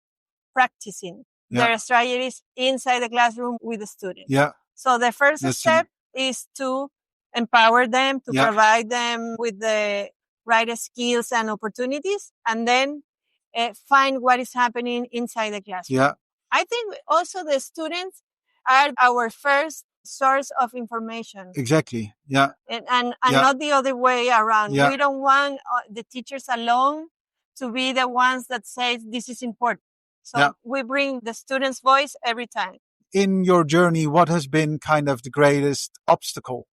practicing their strategies inside the classroom with the students. Yeah. So the first step is to empower them, to provide them with the right skills and opportunities, and then find what is happening inside the classroom. Yeah. I think also the students are our first source of information. Exactly. Yeah. And not the other way around. Yeah. We don't want the teachers alone to be the ones that say this is important. So we bring the student's voice every time. In your journey, what has been kind of the greatest obstacle?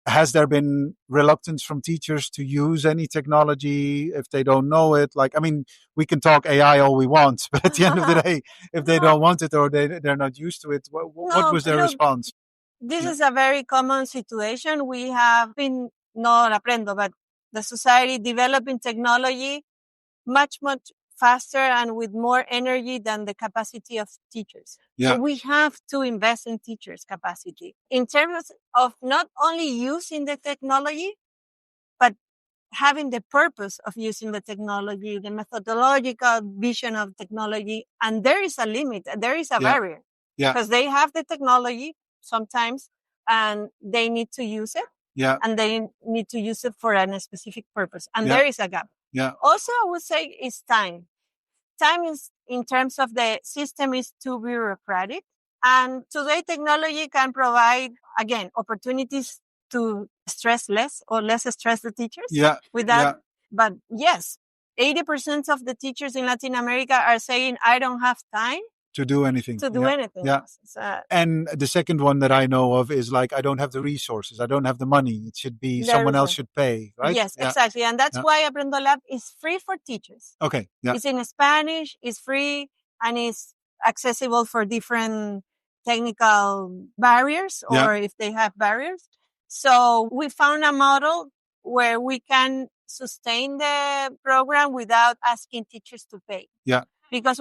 Has there been reluctance from teachers to use any technology if they don't know it? Like, I mean, we can talk AI all we want, but at the end of the day, if they don't want it or they're not used to it, what was their response? This is a very common situation. We have been, not Aprendo, but the society developing technology much, much faster and with more energy than the capacity of teachers. So we have to invest in teachers' capacity in terms of not only using the technology, but having the purpose of using the technology, the methodological vision of technology. And there is a limit. There is a barrier because they have the technology sometimes and they need to use it. Yeah. And they need to use it for a specific purpose. And there is a gap. Yeah. Also, I would say it's time. Time is, in terms of the system, is too bureaucratic. And today technology can provide, again, opportunities to stress less or less stress the teachers. Yeah. With that. But yes, 80% of the teachers in Latin America are saying, I don't have time to do anything. Yeah. And the second one that I know of is like, I don't have the resources. I don't have the money. It should be someone else should pay, right? Yes, exactly. And that's why Aprendo Lab is free for teachers. Okay. Yeah. It's in Spanish, it's free, and it's accessible for different technical barriers or if they have barriers. So we found a model where we can sustain the program without asking teachers to pay. Yeah. Because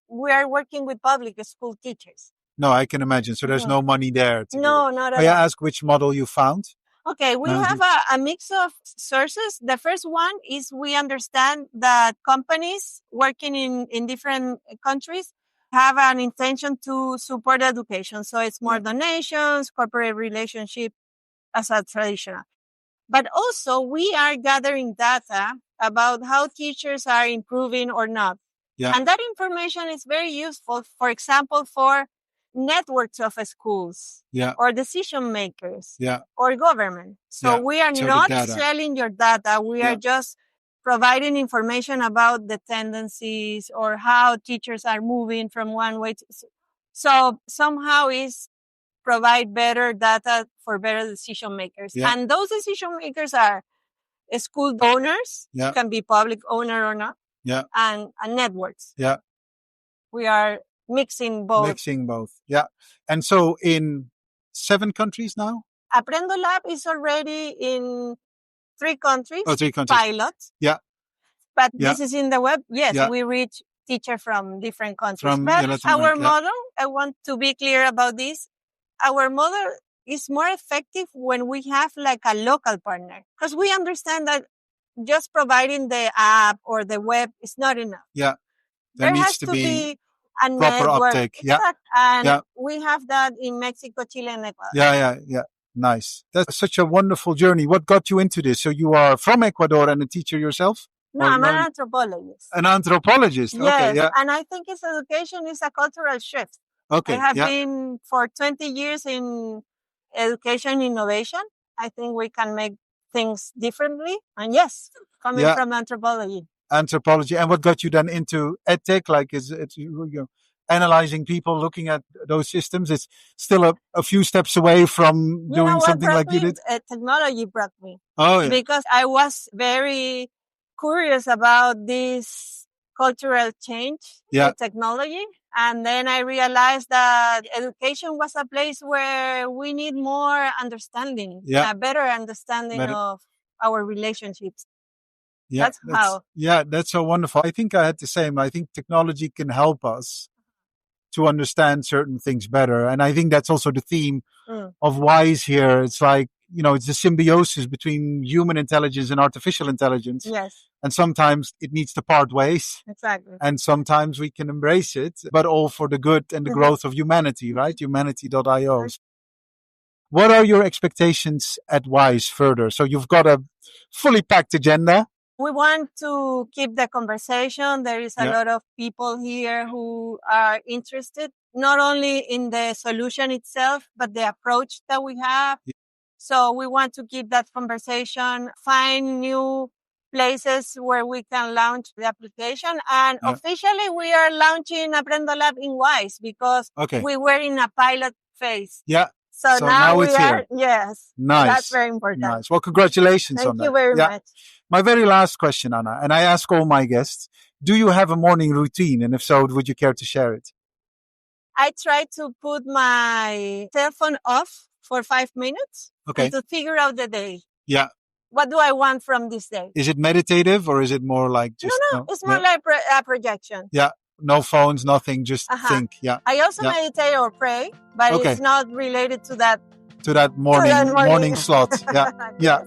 we are working with public school teachers. No, I can imagine. So there's no money there. No, not at all. May I ask which model you found? Okay, we have a mix of sources. The first one is we understand that companies working in different countries have an intention to support education. So it's more donations, corporate relationship as a traditional. But also we are gathering data about how teachers are improving or not. Yeah. And that information is very useful, for example, for networks of schools or decision makers or government. So we are not selling your data. We are just providing information about the tendencies or how teachers are moving from one way to... So somehow is provide better data for better decision makers. Yeah. And those decision makers are school owners, can be public owner or not. Yeah. And networks. Yeah. We are mixing both. Yeah. And so in 7 countries now? Aprendo Lab is already in 3 countries. Oh, 3 countries. Pilots. Yeah. But this is in the web. Yes, we reach teachers from different countries. But our model, I want to be clear about this. Our model is more effective when we have like a local partner. Because we understand that just providing the app or the web is not enough. Yeah. There has to be a proper network. uptake. Yeah. And we have that in Mexico, Chile, and Ecuador. Yeah. Nice. That's such a wonderful journey. What got you into this? So you are from Ecuador and a teacher yourself? No, I'm an anthropologist. An anthropologist. Yes, okay, yeah. And I think education is a cultural shift. Okay. I have been for 20 years in education innovation. I think we can make things differently. And yes, coming from anthropology. Anthropology. And what got you then into edtech? Like, is it analyzing people, looking at those systems? It's still a few steps away from doing something like you did? Technology brought me. Oh, yeah. Because I was very curious about this cultural change in technology. And then I realized that education was a place where we need more understanding, a better understanding of our relationships. Yeah, that's so wonderful. I think I had the same. I think technology can help us to understand certain things better. And I think that's also the theme of WISE here. It's like, it's the symbiosis between human intelligence and artificial intelligence. Yes. And sometimes it needs to part ways. Exactly. And sometimes we can embrace it, but all for the good and the growth of humanity, right? Humanity.io. What are your expectations at WISE further? So you've got a fully packed agenda. We want to keep the conversation. There is a lot of people here who are interested, not only in the solution itself, but the approach that we have. Yeah. So we want to keep that conversation, find new places where we can launch the application. And officially, we are launching Aprendo Lab in WISE because we were in a pilot phase. Yeah. So now we it's are, here. Yes. Nice. That's very important. Nice. Well, congratulations on that. Thank you very much. My very last question, Anna, and I ask all my guests, do you have a morning routine? And if so, would you care to share it? I try to put my cell phone off for 5 minutes and to figure out the day. Yeah. What do I want from this day? Is it meditative or is it more like just... No, it's more like a projection. Yeah. No phones, nothing, just think. Yeah. I also meditate or pray, but it's not related to that. To that morning slot. Yeah. Yeah.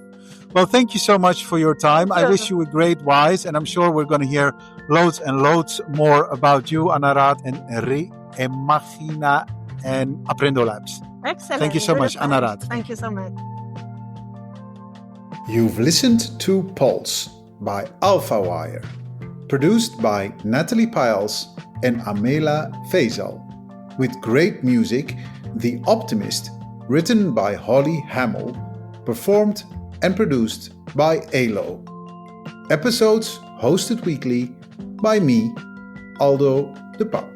Well, thank you so much for your time. I wish you a great WISE, and I'm sure we're going to hear loads and loads more about you, Anna Raad, and Reimagina and Aprendo Labs. Excellent. Thank you so much, Anna Raad. Thank you so much. You've listened to Pulse by AlphaWire, produced by Natalie Piles and Amela Faisal, with great music, The Optimist, written by Holly Hamill, performed and produced by ALO. Episodes hosted weekly by me, Aldo de Pauw.